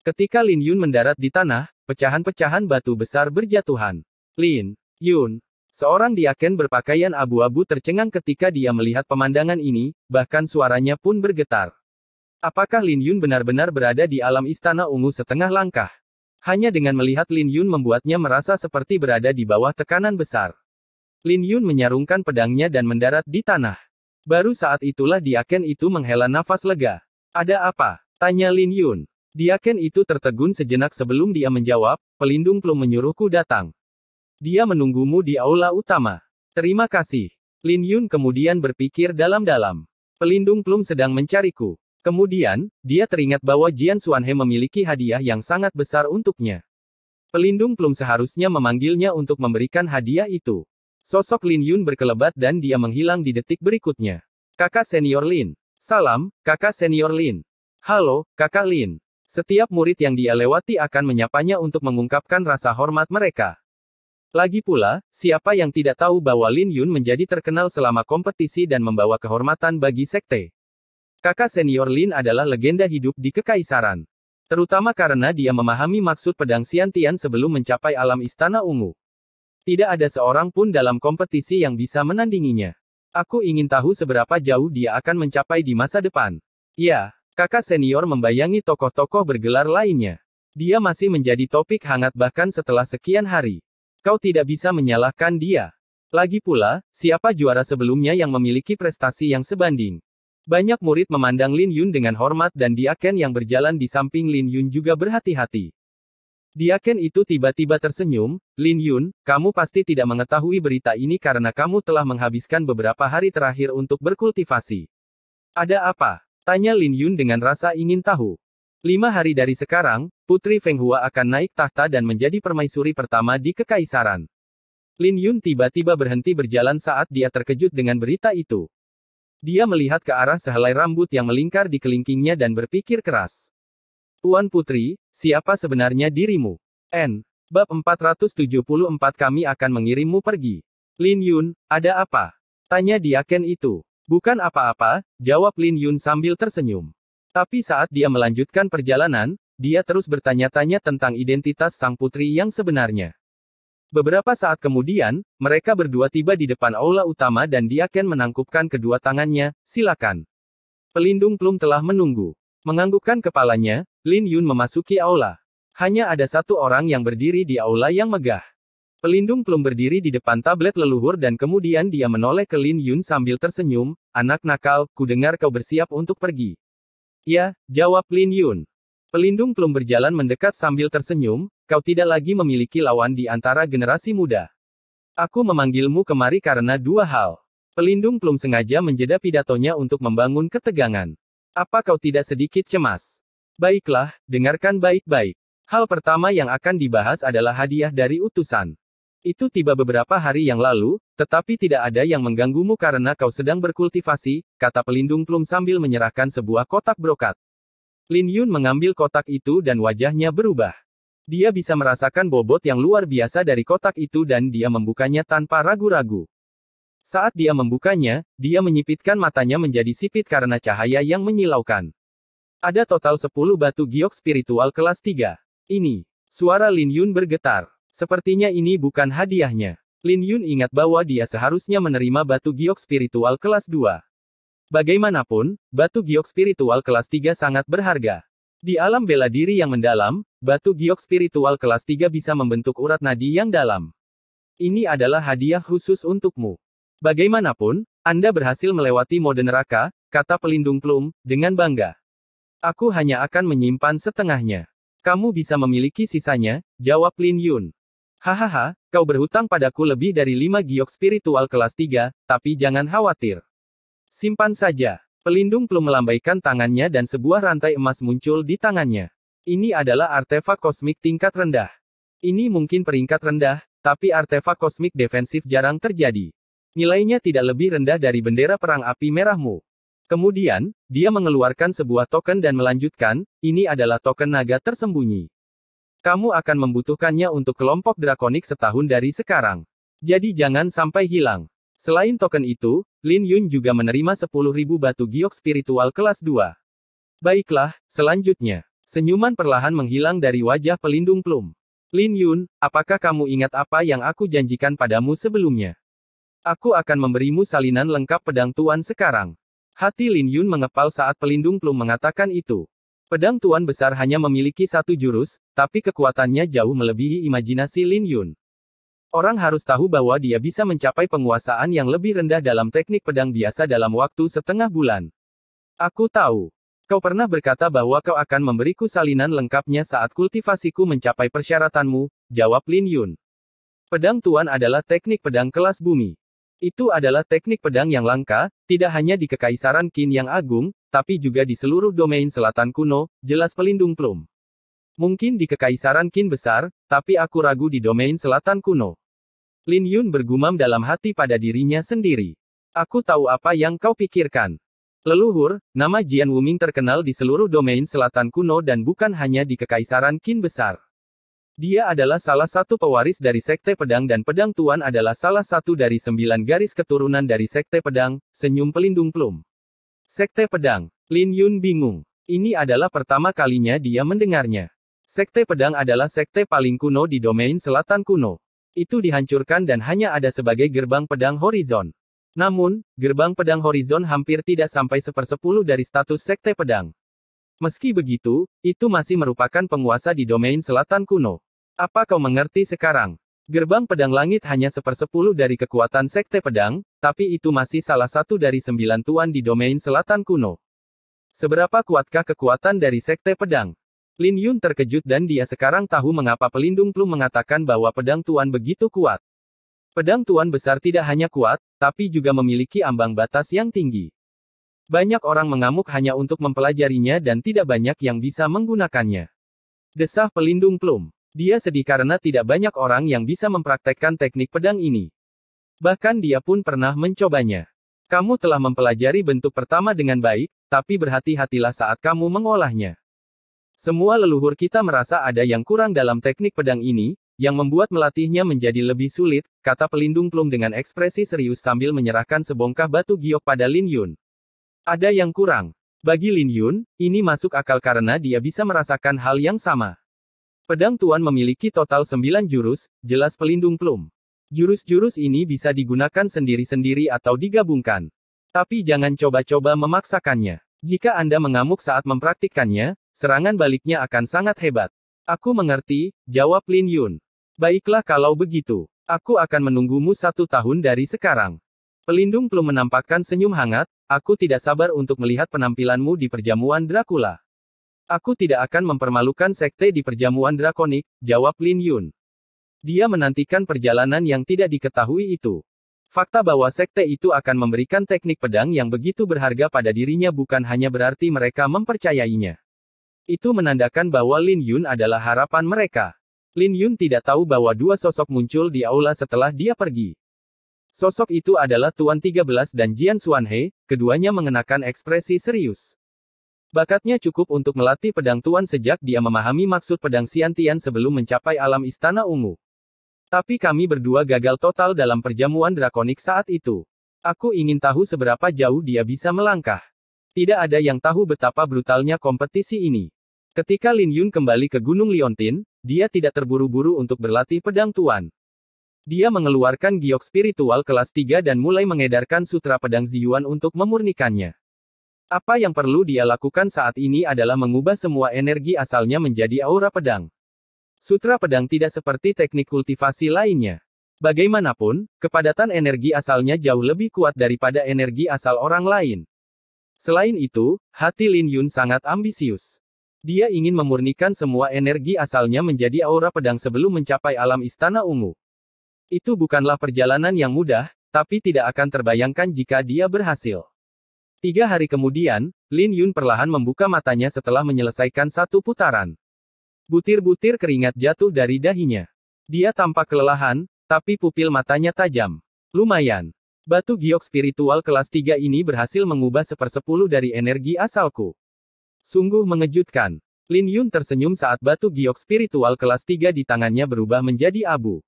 Ketika Lin Yun mendarat di tanah, pecahan-pecahan batu besar berjatuhan. Lin Yun, seorang diaken berpakaian abu-abu tercengang ketika dia melihat pemandangan ini, bahkan suaranya pun bergetar. Apakah Lin Yun benar-benar berada di alam istana ungu setengah langkah? Hanya dengan melihat Lin Yun membuatnya merasa seperti berada di bawah tekanan besar. Lin Yun menyarungkan pedangnya dan mendarat di tanah. Baru saat itulah diaken itu menghela nafas lega. Ada apa? Tanya Lin Yun. Diaken itu tertegun sejenak sebelum dia menjawab, pelindung Plum menyuruhku datang. Dia menunggumu di aula utama. Terima kasih. Lin Yun kemudian berpikir dalam-dalam. Pelindung Plum sedang mencariku. Kemudian, dia teringat bahwa Jian Xuanhe memiliki hadiah yang sangat besar untuknya. Pelindung Plum seharusnya memanggilnya untuk memberikan hadiah itu. Sosok Lin Yun berkelebat dan dia menghilang di detik berikutnya. Kakak senior Lin. Salam, kakak senior Lin. Halo, kakak Lin. Setiap murid yang dia lewati akan menyapanya untuk mengungkapkan rasa hormat mereka. Lagi pula, siapa yang tidak tahu bahwa Lin Yun menjadi terkenal selama kompetisi dan membawa kehormatan bagi sekte. Kakak senior Lin adalah legenda hidup di Kekaisaran. Terutama karena dia memahami maksud pedang Xiantian sebelum mencapai alam istana ungu. Tidak ada seorang pun dalam kompetisi yang bisa menandinginya. Aku ingin tahu seberapa jauh dia akan mencapai di masa depan. Ya, kakak senior membayangi tokoh-tokoh bergelar lainnya. Dia masih menjadi topik hangat bahkan setelah sekian hari. Kau tidak bisa menyalahkan dia. Lagi pula, siapa juara sebelumnya yang memiliki prestasi yang sebanding? Banyak murid memandang Lin Yun dengan hormat dan diaken yang berjalan di samping Lin Yun juga berhati-hati. Diaken itu tiba-tiba tersenyum, Lin Yun, kamu pasti tidak mengetahui berita ini karena kamu telah menghabiskan beberapa hari terakhir untuk berkultivasi. Ada apa? Tanya Lin Yun dengan rasa ingin tahu. 5 hari dari sekarang, Putri Feng Hua akan naik tahta dan menjadi permaisuri pertama di Kekaisaran. Lin Yun tiba-tiba berhenti berjalan saat dia terkejut dengan berita itu. Dia melihat ke arah sehelai rambut yang melingkar di kelingkingnya dan berpikir keras. Tuan Putri, siapa sebenarnya dirimu? Bab 474 kami akan mengirimmu pergi. Lin Yun, ada apa? Tanya diaken itu. Bukan apa-apa, jawab Lin Yun sambil tersenyum. Tapi saat dia melanjutkan perjalanan, dia terus bertanya-tanya tentang identitas sang putri yang sebenarnya. Beberapa saat kemudian, mereka berdua tiba di depan aula utama dan diaken menangkupkan kedua tangannya, silakan. Pelindung Plum telah menunggu. Menganggukkan kepalanya, Lin Yun memasuki aula. Hanya ada satu orang yang berdiri di aula yang megah. Pelindung Plum berdiri di depan tablet leluhur dan kemudian dia menoleh ke Lin Yun sambil tersenyum, anak nakal, kudengar kau bersiap untuk pergi. Ya, jawab Lin Yun. Pelindung Plum berjalan mendekat sambil tersenyum, kau tidak lagi memiliki lawan di antara generasi muda. Aku memanggilmu kemari karena dua hal. Pelindung Plum sengaja menjeda pidatonya untuk membangun ketegangan. Apa kau tidak sedikit cemas? Baiklah, dengarkan baik-baik. Hal pertama yang akan dibahas adalah hadiah dari utusan. Itu tiba beberapa hari yang lalu, tetapi tidak ada yang mengganggumu karena kau sedang berkultivasi, kata Pelindung Plum sambil menyerahkan sebuah kotak brokat. Lin Yun mengambil kotak itu dan wajahnya berubah. Dia bisa merasakan bobot yang luar biasa dari kotak itu dan dia membukanya tanpa ragu-ragu. Saat dia membukanya, dia menyipitkan matanya menjadi sipit karena cahaya yang menyilaukan. Ada total 10 batu giok spiritual kelas 3. Ini. Suara Lin Yun bergetar. Sepertinya ini bukan hadiahnya. Lin Yun ingat bahwa dia seharusnya menerima batu giok spiritual kelas 2. Bagaimanapun, batu giok spiritual kelas 3 sangat berharga. Di alam bela diri yang mendalam, batu giok spiritual kelas 3 bisa membentuk urat nadi yang dalam. Ini adalah hadiah khusus untukmu. Bagaimanapun, Anda berhasil melewati mode neraka, kata Pelindung Plum, dengan bangga. Aku hanya akan menyimpan setengahnya. Kamu bisa memiliki sisanya, jawab Lin Yun. Hahaha, kau berhutang padaku lebih dari 5 giok spiritual kelas 3, tapi jangan khawatir. Simpan saja. Pelindung Plum melambaikan tangannya dan sebuah rantai emas muncul di tangannya. Ini adalah artefak kosmik tingkat rendah. Ini mungkin peringkat rendah, tapi artefak kosmik defensif jarang terjadi. Nilainya tidak lebih rendah dari bendera perang api merahmu. Kemudian, dia mengeluarkan sebuah token dan melanjutkan, ini adalah token naga tersembunyi. Kamu akan membutuhkannya untuk kelompok drakonik setahun dari sekarang. Jadi jangan sampai hilang. Selain token itu, Lin Yun juga menerima 10.000 batu giok spiritual kelas 2. Baiklah, selanjutnya. Senyuman perlahan menghilang dari wajah Pelindung Plum. Lin Yun, apakah kamu ingat apa yang aku janjikan padamu sebelumnya? Aku akan memberimu salinan lengkap pedang Tuan sekarang. Hati Lin Yun mengepal saat Pelindung Plum mengatakan itu. Pedang Tuan besar hanya memiliki satu jurus, tapi kekuatannya jauh melebihi imajinasi Lin Yun. Orang harus tahu bahwa dia bisa mencapai penguasaan yang lebih rendah dalam teknik pedang biasa dalam waktu setengah bulan. Aku tahu. Kau pernah berkata bahwa kau akan memberiku salinan lengkapnya saat kultivasiku mencapai persyaratanmu, jawab Lin Yun. Pedang Tuan adalah teknik pedang kelas bumi. Itu adalah teknik pedang yang langka, tidak hanya di Kekaisaran Qin yang agung, tapi juga di seluruh domain selatan kuno, jelas Pelindung Plum. Mungkin di Kekaisaran Qin besar, tapi aku ragu di domain selatan kuno. Lin Yun bergumam dalam hati pada dirinya sendiri. Aku tahu apa yang kau pikirkan. Leluhur, nama Jian Wuming terkenal di seluruh domain selatan kuno dan bukan hanya di Kekaisaran Qin besar. Dia adalah salah satu pewaris dari Sekte Pedang dan Pedang Tuan adalah salah satu dari 9 garis keturunan dari Sekte Pedang, senyum Pelindung Plum. Sekte Pedang. Lin Yun bingung. Ini adalah pertama kalinya dia mendengarnya. Sekte Pedang adalah sekte paling kuno di domain selatan kuno. Itu dihancurkan dan hanya ada sebagai gerbang pedang horizon. Namun, gerbang pedang horizon hampir tidak sampai 1/10 dari status Sekte Pedang. Meski begitu, itu masih merupakan penguasa di domain selatan kuno. Apa kau mengerti sekarang? Gerbang pedang langit hanya 1/10 dari kekuatan Sekte Pedang, tapi itu masih salah satu dari 9 tuan di domain selatan kuno. Seberapa kuatkah kekuatan dari Sekte Pedang? Lin Yun terkejut dan dia sekarang tahu mengapa Pelindung Plum mengatakan bahwa pedang tuan begitu kuat. Pedang tuan besar tidak hanya kuat, tapi juga memiliki ambang batas yang tinggi. Banyak orang mengamuk hanya untuk mempelajarinya dan tidak banyak yang bisa menggunakannya. Desah Pelindung Plum. Dia sedih karena tidak banyak orang yang bisa mempraktekkan teknik pedang ini. Bahkan dia pun pernah mencobanya. Kamu telah mempelajari bentuk pertama dengan baik, tapi berhati-hatilah saat kamu mengolahnya. Semua leluhur kita merasa ada yang kurang dalam teknik pedang ini, yang membuat melatihnya menjadi lebih sulit, kata pelindung plum dengan ekspresi serius sambil menyerahkan sebongkah batu giok pada Lin Yun. Ada yang kurang. Bagi Lin Yun, ini masuk akal karena dia bisa merasakan hal yang sama. Pedang Tuan memiliki total 9 jurus, jelas pelindung plum. Jurus-jurus ini bisa digunakan sendiri-sendiri atau digabungkan. Tapi jangan coba-coba memaksakannya. Jika Anda mengamuk saat mempraktikkannya, serangan baliknya akan sangat hebat. Aku mengerti, jawab Lin Yun. Baiklah kalau begitu. Aku akan menunggumu 1 tahun dari sekarang. Pelindung plum menampakkan senyum hangat, aku tidak sabar untuk melihat penampilanmu di perjamuan Dracula. Aku tidak akan mempermalukan sekte di perjamuan drakonik, jawab Lin Yun. Dia menantikan perjalanan yang tidak diketahui itu. Fakta bahwa sekte itu akan memberikan teknik pedang yang begitu berharga pada dirinya bukan hanya berarti mereka mempercayainya. Itu menandakan bahwa Lin Yun adalah harapan mereka. Lin Yun tidak tahu bahwa 2 sosok muncul di aula setelah dia pergi. Sosok itu adalah Tuan 13 dan Jian Xuanhe, keduanya mengenakan ekspresi serius. Bakatnya cukup untuk melatih pedang Tuan sejak dia memahami maksud pedang Xiantian sebelum mencapai alam Istana Ungu. Tapi kami berdua gagal total dalam perjamuan drakonik saat itu. Aku ingin tahu seberapa jauh dia bisa melangkah. Tidak ada yang tahu betapa brutalnya kompetisi ini. Ketika Lin Yun kembali ke Gunung Liontin, dia tidak terburu-buru untuk berlatih pedang Tuan. Dia mengeluarkan giok spiritual kelas 3 dan mulai mengedarkan sutra pedang Ziyuan untuk memurnikannya. Apa yang perlu dia lakukan saat ini adalah mengubah semua energi asalnya menjadi aura pedang. Sutra pedang tidak seperti teknik kultivasi lainnya. Bagaimanapun, kepadatan energi asalnya jauh lebih kuat daripada energi asal orang lain. Selain itu, hati Lin Yun sangat ambisius. Dia ingin memurnikan semua energi asalnya menjadi aura pedang sebelum mencapai alam Istana Ungu. Itu bukanlah perjalanan yang mudah, tapi tidak akan terbayangkan jika dia berhasil. 3 hari kemudian, Lin Yun perlahan membuka matanya setelah menyelesaikan 1 putaran. Butir-butir keringat jatuh dari dahinya. Dia tampak kelelahan, tapi pupil matanya tajam. Lumayan. Batu giok spiritual kelas 3 ini berhasil mengubah 1/10 dari energi asalku. Sungguh mengejutkan. Lin Yun tersenyum saat batu giok spiritual kelas 3 di tangannya berubah menjadi abu.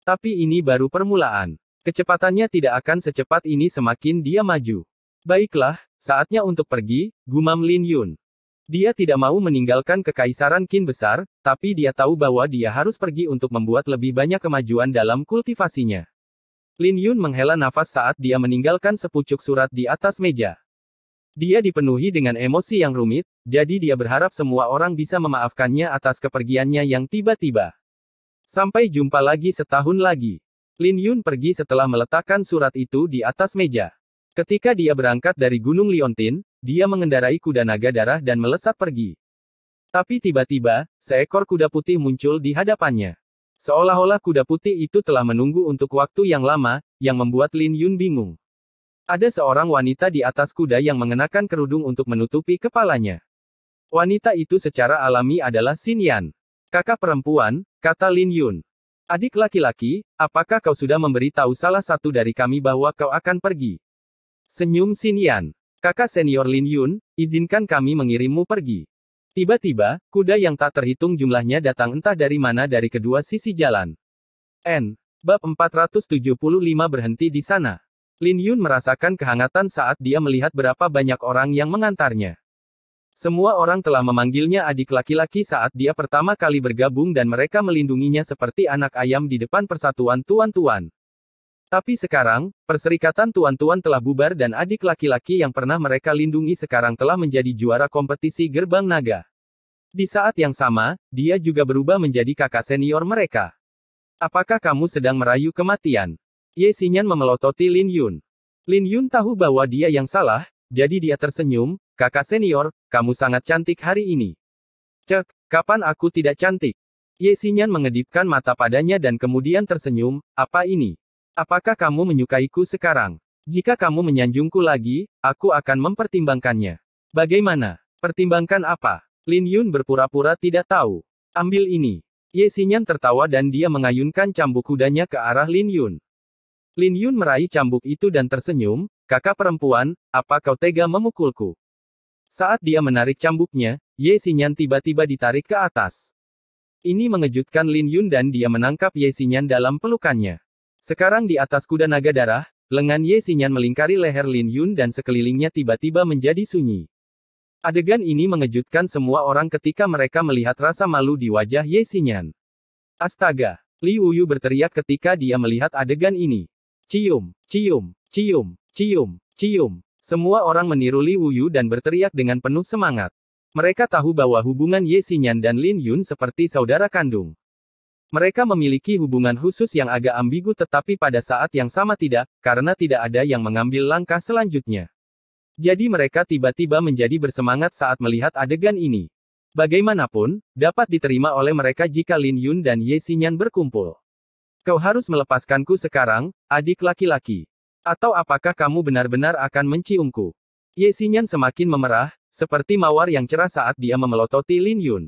Tapi ini baru permulaan. Kecepatannya tidak akan secepat ini semakin dia maju. Baiklah, saatnya untuk pergi, gumam Lin Yun. Dia tidak mau meninggalkan kekaisaran Qin besar, tapi dia tahu bahwa dia harus pergi untuk membuat lebih banyak kemajuan dalam kultivasinya. Lin Yun menghela nafas saat dia meninggalkan sepucuk surat di atas meja. Dia dipenuhi dengan emosi yang rumit, jadi dia berharap semua orang bisa memaafkannya atas kepergiannya yang tiba-tiba. Sampai jumpa lagi setahun lagi. Lin Yun pergi setelah meletakkan surat itu di atas meja. Ketika dia berangkat dari Gunung Liontin, dia mengendarai kuda naga darah dan melesat pergi. Tapi tiba-tiba, seekor kuda putih muncul di hadapannya. Seolah-olah kuda putih itu telah menunggu untuk waktu yang lama, yang membuat Lin Yun bingung. Ada seorang wanita di atas kuda yang mengenakan kerudung untuk menutupi kepalanya. Wanita itu secara alami adalah Xin Yan. Kakak perempuan, kata Lin Yun. Adik laki-laki, apakah kau sudah memberitahu salah satu dari kami bahwa kau akan pergi? Senyum Xin Yan. Kakak senior Lin Yun, izinkan kami mengirimmu pergi. Tiba-tiba, kuda yang tak terhitung jumlahnya datang entah dari mana dari kedua sisi jalan. Bab 475 berhenti di sana. Lin Yun merasakan kehangatan saat dia melihat berapa banyak orang yang mengantarnya. Semua orang telah memanggilnya adik laki-laki saat dia pertama kali bergabung dan mereka melindunginya seperti anak ayam di depan persatuan tuan-tuan. Tapi sekarang, perserikatan tuan-tuan telah bubar dan adik laki-laki yang pernah mereka lindungi sekarang telah menjadi juara kompetisi gerbang naga. Di saat yang sama, dia juga berubah menjadi kakak senior mereka. Apakah kamu sedang merayu kematian? Ye Xinyan memelototi Lin Yun. Lin Yun tahu bahwa dia yang salah, jadi dia tersenyum, kakak senior, kamu sangat cantik hari ini. Cek, kapan aku tidak cantik? Ye Xinyan mengedipkan mata padanya dan kemudian tersenyum, apa ini? Apakah kamu menyukaiku sekarang? Jika kamu menyanjungku lagi, aku akan mempertimbangkannya. Bagaimana? Pertimbangkan apa? Lin Yun berpura-pura tidak tahu. Ambil ini. Ye Xinyan tertawa dan dia mengayunkan cambuk kudanya ke arah Lin Yun. Lin Yun meraih cambuk itu dan tersenyum, kakak perempuan, apa kau tega memukulku? Saat dia menarik cambuknya, Ye Xinyan tiba-tiba ditarik ke atas. Ini mengejutkan Lin Yun dan dia menangkap Ye Xinyan dalam pelukannya. Sekarang di atas kuda naga darah, lengan Ye Xinyan melingkari leher Lin Yun dan sekelilingnya tiba-tiba menjadi sunyi. Adegan ini mengejutkan semua orang ketika mereka melihat rasa malu di wajah Ye Xinyan. Astaga! Li Wuyu berteriak ketika dia melihat adegan ini. Cium, cium, cium, cium, cium. Semua orang meniru Li Wuyu dan berteriak dengan penuh semangat. Mereka tahu bahwa hubungan Ye Xinyan dan Lin Yun seperti saudara kandung. Mereka memiliki hubungan khusus yang agak ambigu tetapi pada saat yang sama tidak, karena tidak ada yang mengambil langkah selanjutnya. Jadi mereka tiba-tiba menjadi bersemangat saat melihat adegan ini. Bagaimanapun, dapat diterima oleh mereka jika Lin Yun dan Ye Xinyan berkumpul. Kau harus melepaskanku sekarang, adik laki-laki. Atau apakah kamu benar-benar akan menciumku? Ye Xinyan semakin memerah, seperti mawar yang cerah saat dia memelototi Lin Yun.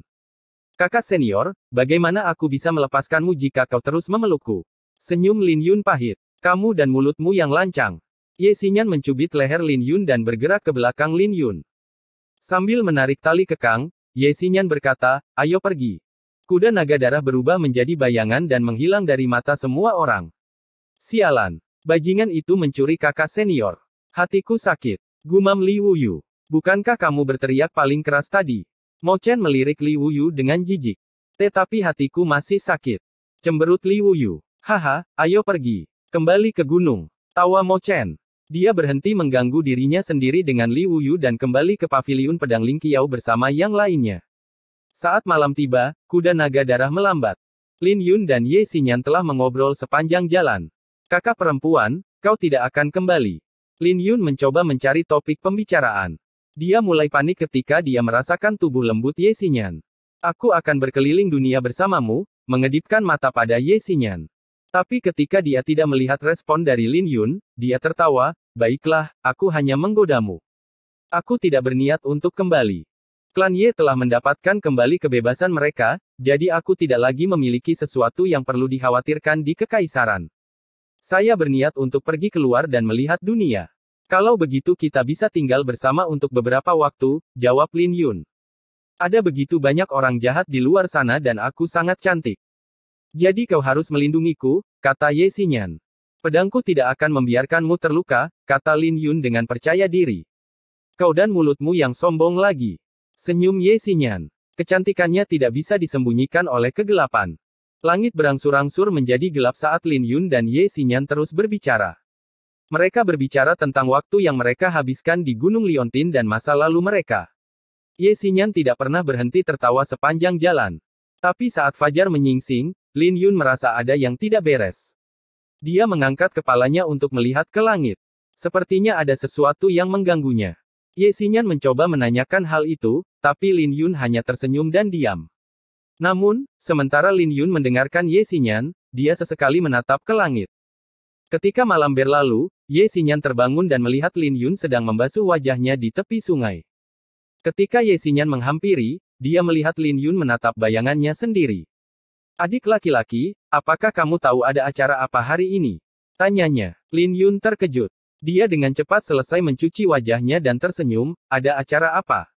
Kakak senior, bagaimana aku bisa melepaskanmu jika kau terus memelukku? Senyum Lin Yun pahit. Kamu dan mulutmu yang lancang. Ye Xinyan mencubit leher Lin Yun dan bergerak ke belakang Lin Yun. Sambil menarik tali kekang, Ye Xinyan berkata, ayo pergi. Kuda naga darah berubah menjadi bayangan dan menghilang dari mata semua orang. Sialan. Bajingan itu mencuri kakak senior. Hatiku sakit. Gumam Li Wuyu. Bukankah kamu berteriak paling keras tadi? Mo Chen melirik Li Wuyu dengan jijik. Tetapi hatiku masih sakit. Cemberut Li Wuyu. Haha, ayo pergi. Kembali ke gunung. Tawa Mo Chen. Dia berhenti mengganggu dirinya sendiri dengan Li Wuyu dan kembali ke paviliun pedang Ling Qiao bersama yang lainnya. Saat malam tiba, kuda naga darah melambat. Lin Yun dan Ye Xinyan telah mengobrol sepanjang jalan. Kakak perempuan, kau tidak akan kembali. Lin Yun mencoba mencari topik pembicaraan. Dia mulai panik ketika dia merasakan tubuh lembut Ye Xinyan. Aku akan berkeliling dunia bersamamu, mengedipkan mata pada Ye Xinyan. Tapi ketika dia tidak melihat respon dari Lin Yun, dia tertawa, baiklah, aku hanya menggodamu. Aku tidak berniat untuk kembali. Klan Ye telah mendapatkan kembali kebebasan mereka, jadi aku tidak lagi memiliki sesuatu yang perlu dikhawatirkan di kekaisaran. Saya berniat untuk pergi keluar dan melihat dunia. Kalau begitu kita bisa tinggal bersama untuk beberapa waktu, jawab Lin Yun. Ada begitu banyak orang jahat di luar sana dan aku sangat cantik. Jadi kau harus melindungiku, kata Ye Xinyan. Pedangku tidak akan membiarkanmu terluka, kata Lin Yun dengan percaya diri. Kau dan mulutmu yang sombong lagi. Senyum Ye Xinyan. Kecantikannya tidak bisa disembunyikan oleh kegelapan. Langit berangsur-angsur menjadi gelap saat Lin Yun dan Ye Xinyan terus berbicara. Mereka berbicara tentang waktu yang mereka habiskan di Gunung Liontin dan masa lalu mereka. Ye Xinyan tidak pernah berhenti tertawa sepanjang jalan. Tapi saat fajar menyingsing, Lin Yun merasa ada yang tidak beres. Dia mengangkat kepalanya untuk melihat ke langit. Sepertinya ada sesuatu yang mengganggunya. Ye Xinyan mencoba menanyakan hal itu, tapi Lin Yun hanya tersenyum dan diam. Namun, sementara Lin Yun mendengarkan Ye Xinyan, dia sesekali menatap ke langit. Ketika malam berlalu, Ye Xinyan terbangun dan melihat Lin Yun sedang membasuh wajahnya di tepi sungai. Ketika Ye Xinyan menghampiri, dia melihat Lin Yun menatap bayangannya sendiri. Adik laki-laki, apakah kamu tahu ada acara apa hari ini? Tanyanya. Lin Yun terkejut. Dia dengan cepat selesai mencuci wajahnya dan tersenyum, ada acara apa?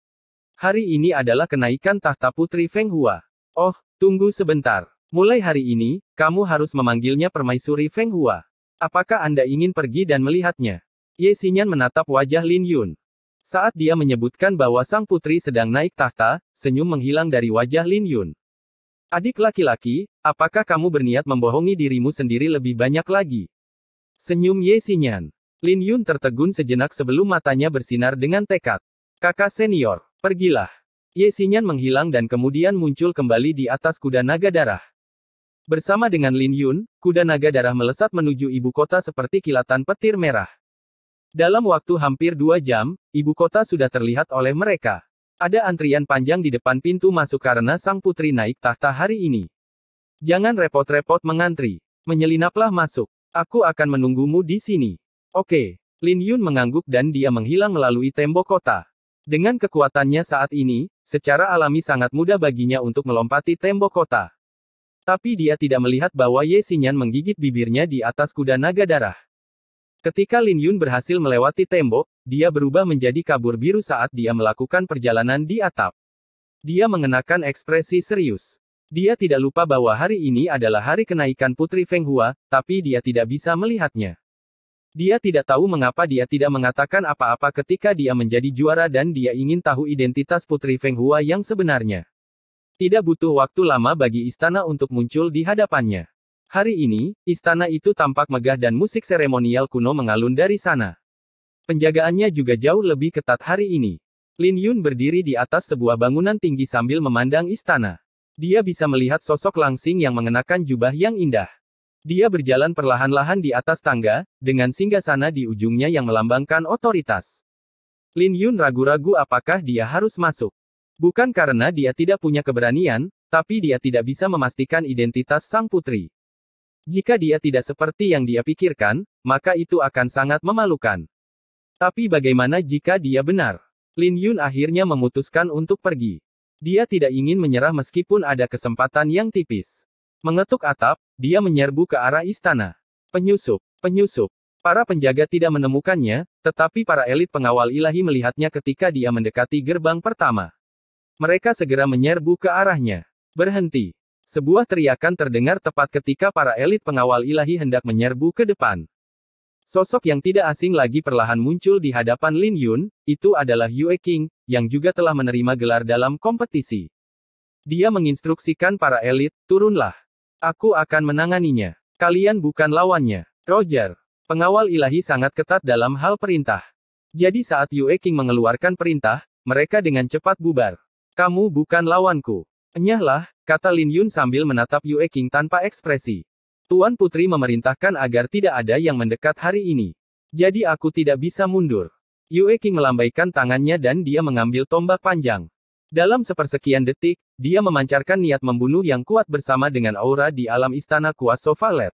Hari ini adalah kenaikan tahta Putri Feng Hua. Oh, tunggu sebentar. Mulai hari ini, kamu harus memanggilnya Permaisuri Feng Hua. Apakah Anda ingin pergi dan melihatnya? Ye Xinyan menatap wajah Lin Yun. Saat dia menyebutkan bahwa sang putri sedang naik tahta, senyum menghilang dari wajah Lin Yun. Adik laki-laki, apakah kamu berniat membohongi dirimu sendiri lebih banyak lagi? Senyum Ye Xinyan. Lin Yun tertegun sejenak sebelum matanya bersinar dengan tekad. Kakak senior, pergilah. Ye Xinyan menghilang dan kemudian muncul kembali di atas kuda naga darah. Bersama dengan Lin Yun, kuda naga darah melesat menuju ibu kota seperti kilatan petir merah. Dalam waktu hampir 2 jam, ibu kota sudah terlihat oleh mereka. Ada antrian panjang di depan pintu masuk karena sang putri naik tahta hari ini. Jangan repot-repot mengantri. Menyelinaplah masuk. Aku akan menunggumu di sini. Oke. Lin Yun mengangguk dan dia menghilang melalui tembok kota. Dengan kekuatannya saat ini, secara alami sangat mudah baginya untuk melompati tembok kota. Tapi dia tidak melihat bahwa Ye Xinyan menggigit bibirnya di atas kuda naga darah. Ketika Lin Yun berhasil melewati tembok, dia berubah menjadi kabur biru saat dia melakukan perjalanan di atap. Dia mengenakan ekspresi serius. Dia tidak lupa bahwa hari ini adalah hari kenaikan Putri Feng Hua, tapi dia tidak bisa melihatnya. Dia tidak tahu mengapa dia tidak mengatakan apa-apa ketika dia menjadi juara dan dia ingin tahu identitas Putri Feng Hua yang sebenarnya. Tidak butuh waktu lama bagi istana untuk muncul di hadapannya. Hari ini, istana itu tampak megah dan musik seremonial kuno mengalun dari sana. Penjagaannya juga jauh lebih ketat hari ini. Lin Yun berdiri di atas sebuah bangunan tinggi sambil memandang istana. Dia bisa melihat sosok Langsing yang mengenakan jubah yang indah. Dia berjalan perlahan-lahan di atas tangga, dengan singgasana di ujungnya yang melambangkan otoritas. Lin Yun ragu-ragu apakah dia harus masuk. Bukan karena dia tidak punya keberanian, tapi dia tidak bisa memastikan identitas sang putri. Jika dia tidak seperti yang dia pikirkan, maka itu akan sangat memalukan. Tapi bagaimana jika dia benar? Lin Yun akhirnya memutuskan untuk pergi. Dia tidak ingin menyerah meskipun ada kesempatan yang tipis. Mengetuk atap, dia menyerbu ke arah istana. Penyusup. Para penjaga tidak menemukannya, tetapi para elit pengawal ilahi melihatnya ketika dia mendekati gerbang pertama. Mereka segera menyerbu ke arahnya. Berhenti. Sebuah teriakan terdengar tepat ketika para elit pengawal ilahi hendak menyerbu ke depan. Sosok yang tidak asing lagi perlahan muncul di hadapan Lin Yun, itu adalah Yue Qing, yang juga telah menerima gelar dalam kompetisi. Dia menginstruksikan para elit, turunlah. Aku akan menanganinya. Kalian bukan lawannya. Roger. Pengawal ilahi sangat ketat dalam hal perintah. Jadi saat Yue Qing mengeluarkan perintah, mereka dengan cepat bubar. Kamu bukan lawanku. Enyahlah, kata Lin Yun sambil menatap Yue Qing tanpa ekspresi. Tuan Putri memerintahkan agar tidak ada yang mendekat hari ini. Jadi aku tidak bisa mundur. Yue Qing melambaikan tangannya dan dia mengambil tombak panjang. Dalam sepersekian detik, dia memancarkan niat membunuh yang kuat bersama dengan aura di alam istana kuasa Valet.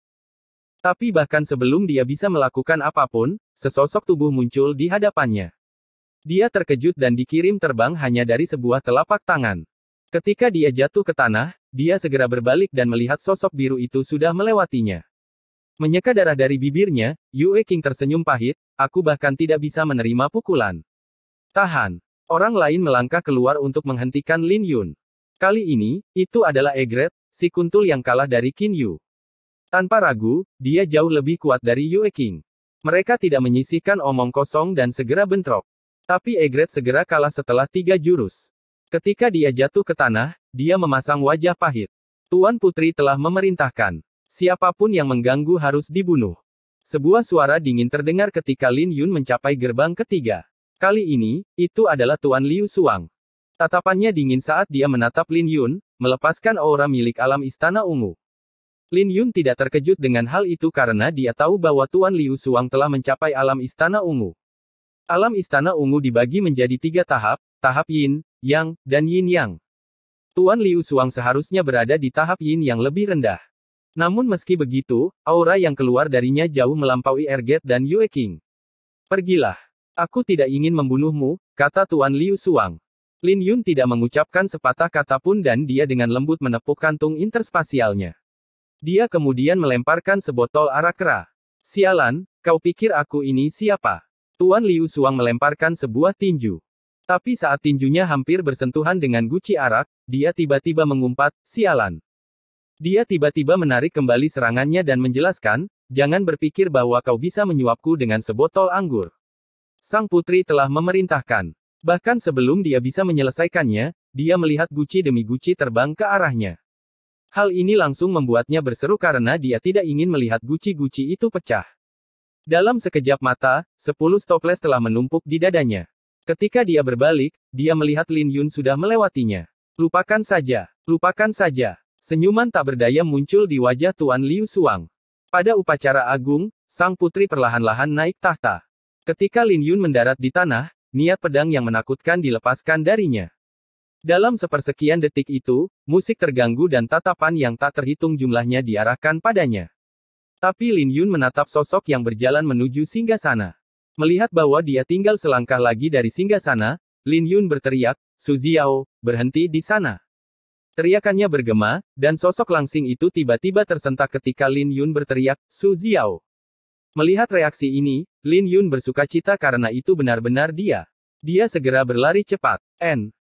Tapi bahkan sebelum dia bisa melakukan apapun, sesosok tubuh muncul di hadapannya. Dia terkejut dan dikirim terbang hanya dari sebuah telapak tangan. Ketika dia jatuh ke tanah, dia segera berbalik dan melihat sosok biru itu sudah melewatinya. Menyeka darah dari bibirnya, Yue Qing tersenyum pahit, aku bahkan tidak bisa menerima pukulan. Tahan. Orang lain melangkah keluar untuk menghentikan Lin Yun. Kali ini, itu adalah Egret, si kuntul yang kalah dari Qin Yu. Tanpa ragu, dia jauh lebih kuat dari Yue Qing. Mereka tidak menyisihkan omong kosong dan segera bentrok. Tapi Egret segera kalah setelah 3 jurus. Ketika dia jatuh ke tanah, dia memasang wajah pahit. Tuan Putri telah memerintahkan. Siapapun yang mengganggu harus dibunuh. Sebuah suara dingin terdengar ketika Lin Yun mencapai gerbang ketiga. Kali ini, itu adalah Tuan Liu Suang. Tatapannya dingin saat dia menatap Lin Yun, melepaskan aura milik alam istana ungu. Lin Yun tidak terkejut dengan hal itu karena dia tahu bahwa Tuan Liu Suang telah mencapai alam istana ungu. Alam istana ungu dibagi menjadi 3 tahap, tahap Yin, Yang, dan Yin Yang. Tuan Liu Suang seharusnya berada di tahap Yin yang lebih rendah. Namun meski begitu, aura yang keluar darinya jauh melampaui Erget dan Yue Qing. Pergilah. Aku tidak ingin membunuhmu, kata Tuan Liu Suang. Lin Yun tidak mengucapkan sepatah kata pun dan dia dengan lembut menepuk kantung interspasialnya. Dia kemudian melemparkan sebotol arak kera. Sialan, kau pikir aku ini siapa? Tuan Liu Suang melemparkan sebuah tinju. Tapi saat tinjunya hampir bersentuhan dengan guci arak, dia tiba-tiba mengumpat, sialan. Dia tiba-tiba menarik kembali serangannya dan menjelaskan, jangan berpikir bahwa kau bisa menyuapku dengan sebotol anggur. Sang putri telah memerintahkan. Bahkan sebelum dia bisa menyelesaikannya, dia melihat guci demi guci terbang ke arahnya. Hal ini langsung membuatnya berseru karena dia tidak ingin melihat guci-guci itu pecah. Dalam sekejap mata, 10 stoples telah menumpuk di dadanya. Ketika dia berbalik, dia melihat Lin Yun sudah melewatinya. Lupakan saja. Senyuman tak berdaya muncul di wajah Tuan Liu Suang. Pada upacara agung, sang putri perlahan-lahan naik tahta. Ketika Lin Yun mendarat di tanah, niat pedang yang menakutkan dilepaskan darinya. Dalam sepersekian detik itu, musik terganggu dan tatapan yang tak terhitung jumlahnya diarahkan padanya. Tapi Lin Yun menatap sosok yang berjalan menuju singgasana. Melihat bahwa dia tinggal selangkah lagi dari singgasana, Lin Yun berteriak, Su Ziao, berhenti di sana. Teriakannya bergema, dan sosok Langsing itu tiba-tiba tersentak ketika Lin Yun berteriak, Su Ziao. Melihat reaksi ini, Lin Yun bersuka cita karena itu benar-benar dia. Dia segera berlari cepat.